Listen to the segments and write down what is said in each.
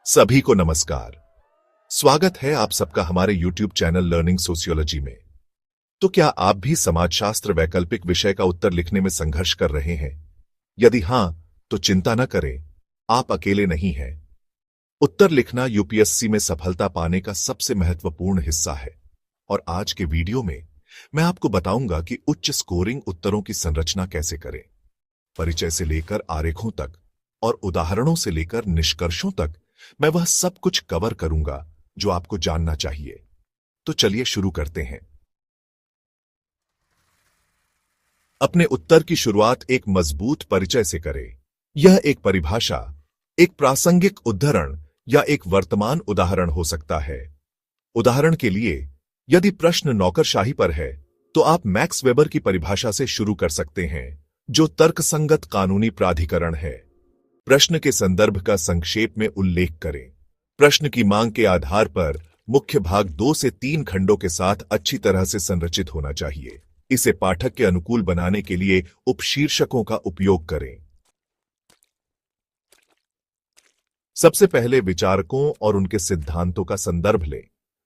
सभी को नमस्कार। स्वागत है आप सबका हमारे YouTube चैनल लर्निंग सोशियोलॉजी में। तो क्या आप भी समाजशास्त्र वैकल्पिक विषय का उत्तर लिखने में संघर्ष कर रहे हैं? यदि हां, तो चिंता न करें, आप अकेले नहीं हैं। उत्तर लिखना यूपीएससी में सफलता पाने का सबसे महत्वपूर्ण हिस्सा है। और आज के वीडियो में मैं आपको बताऊंगा कि उच्च स्कोरिंग उत्तरों की संरचना कैसे करें। परिचय से लेकर आरेखों तक और उदाहरणों से लेकर निष्कर्षों तक मैं वह सब कुछ कवर करूंगा जो आपको जानना चाहिए। तो चलिए शुरू करते हैं। अपने उत्तर की शुरुआत एक मजबूत परिचय से करें। यह एक परिभाषा, एक प्रासंगिक उद्धरण या एक वर्तमान उदाहरण हो सकता है। उदाहरण के लिए, यदि प्रश्न नौकरशाही पर है, तो आप मैक्स वेबर की परिभाषा से शुरू कर सकते हैं, जो तर्कसंगत कानूनी प्राधिकरण है। प्रश्न के संदर्भ का संक्षेप में उल्लेख करें। प्रश्न की मांग के आधार पर मुख्य भाग 2 से 3 खंडों के साथ अच्छी तरह से संरचित होना चाहिए। इसे पाठक के अनुकूल बनाने के लिए उपशीर्षकों का उपयोग करें। सबसे पहले विचारकों और उनके सिद्धांतों का संदर्भ लें।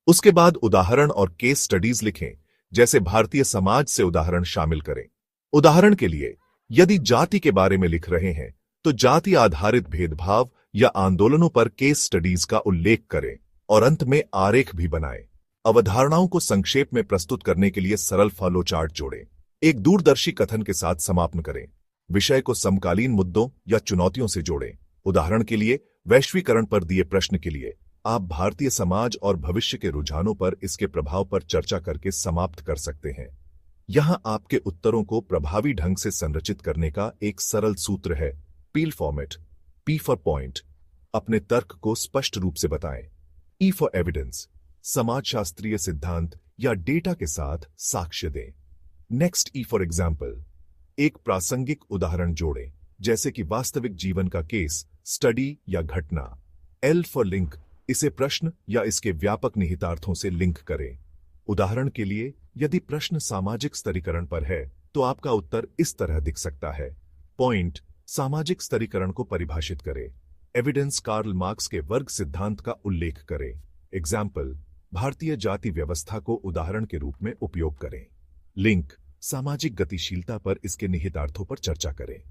उसके बाद उदाहरण और केस स्टडीज लिखें, जैसे भारतीय समाज से उदाहरण शामिल करें। उदाहरण के लिए, यदि जाति के बारे में लिख रहे हैं, तो जाति आधारित भेदभाव या आंदोलनों पर केस स्टडीज का उल्लेख करें और अंत में आरेख भी बनाएं। अवधारणाओं को संक्षेप में प्रस्तुत करने के लिए सरल फ्लो चार्ट जोड़ें। एक दूरदर्शी कथन के साथ समापन करें। विषय को समकालीन मुद्दों या चुनौतियों से जोड़ें। उदाहरण के लिए, वैश्वीकरण पर दिए प्रश्न के लिए आप भारतीय समाज और भविष्य के रुझानों पर इसके प्रभाव पर चर्चा करके समाप्त कर सकते हैं। यहां आपके उत्तरों को प्रभावी ढंग से संरचित करने का एक सरल सूत्र है, पील फॉर्मेट। पी फॉर पॉइंट, अपने तर्क को स्पष्ट रूप से बताएं। ई फॉर एविडेंस, समाजशास्त्रीय सिद्धांत या डेटा के साथ साक्ष्य दें। नेक्स्ट, ई फॉर एग्जाम्पल, एक प्रासंगिक उदाहरण जोड़ें, जैसे कि वास्तविक जीवन का केस, स्टडी या घटना। एल फॉर लिंक, इसे प्रश्न या इसके व्यापक निहितार्थों से लिंक करें। उदाहरण के लिए, यदि प्रश्न सामाजिक स्तरीकरण पर है, तो आपका उत्तर इस तरह दिख सकता है। पॉइंट, सामाजिक स्तरीकरण को परिभाषित करें। एविडेंस, कार्ल मार्क्स के वर्ग सिद्धांत का उल्लेख करें। एग्जाम्पल, भारतीय जाति व्यवस्था को उदाहरण के रूप में उपयोग करें। लिंक, सामाजिक गतिशीलता पर इसके निहितार्थों पर चर्चा करें।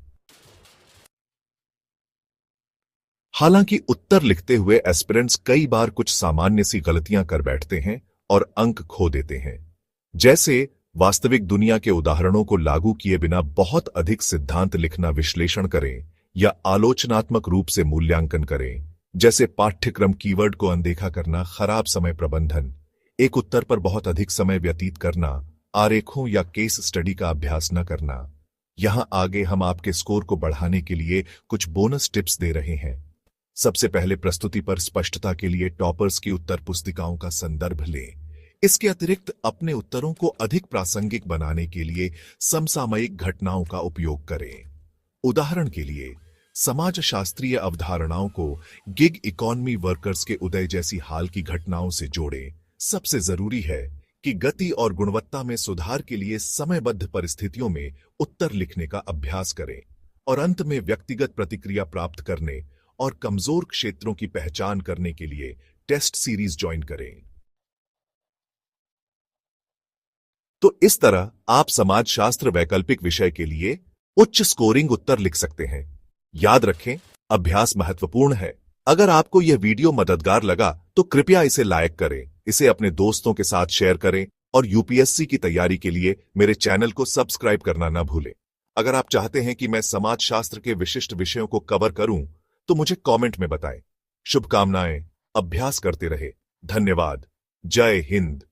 हालांकि उत्तर लिखते हुए एस्पिरेंट्स कई बार कुछ सामान्य सी गलतियां कर बैठते हैं और अंक खो देते हैं। जैसे वास्तविक दुनिया के उदाहरणों को लागू किए बिना बहुत अधिक सिद्धांत लिखना, विश्लेषण करें या आलोचनात्मक रूप से मूल्यांकन करें, जैसे पाठ्यक्रम कीवर्ड को अनदेखा करना, खराब समय प्रबंधन, एक उत्तर पर बहुत अधिक समय व्यतीत करना, आरेखों या केस स्टडी का अभ्यास न करना। यहां आगे हम आपके स्कोर को बढ़ाने के लिए कुछ बोनस टिप्स दे रहे हैं। सबसे पहले, प्रस्तुति पर स्पष्टता के लिए टॉपर्स की उत्तर पुस्तिकाओं का संदर्भ लें। इसके अतिरिक्त अपने उत्तरों को अधिक प्रासंगिक बनाने के लिए समसामयिक घटनाओं का उपयोग करें। उदाहरण के लिए, समाजशास्त्रीय अवधारणाओं को गिग इकॉनमी वर्कर्स के उदय जैसी हाल की घटनाओं से जोड़ें। सबसे जरूरी है कि गति और गुणवत्ता में सुधार के लिए समयबद्ध परिस्थितियों में उत्तर लिखने का अभ्यास करें और अंत में व्यक्तिगत प्रतिक्रिया प्राप्त करने और कमजोर क्षेत्रों की पहचान करने के लिए टेस्ट सीरीज ज्वाइन करें। तो इस तरह आप समाजशास्त्र वैकल्पिक विषय के लिए उच्च स्कोरिंग उत्तर लिख सकते हैं। याद रखें, अभ्यास महत्वपूर्ण है। अगर आपको यह वीडियो मददगार लगा तो कृपया इसे लाइक करें, इसे अपने दोस्तों के साथ शेयर करें और यूपीएससी की तैयारी के लिए मेरे चैनल को सब्सक्राइब करना न भूलें। अगर आप चाहते हैं कि मैं समाजशास्त्र के विशिष्ट विषयों को कवर करूं, तो मुझे कमेंट में बताएं। शुभकामनाएं, अभ्यास करते रहे। धन्यवाद। जय हिंद।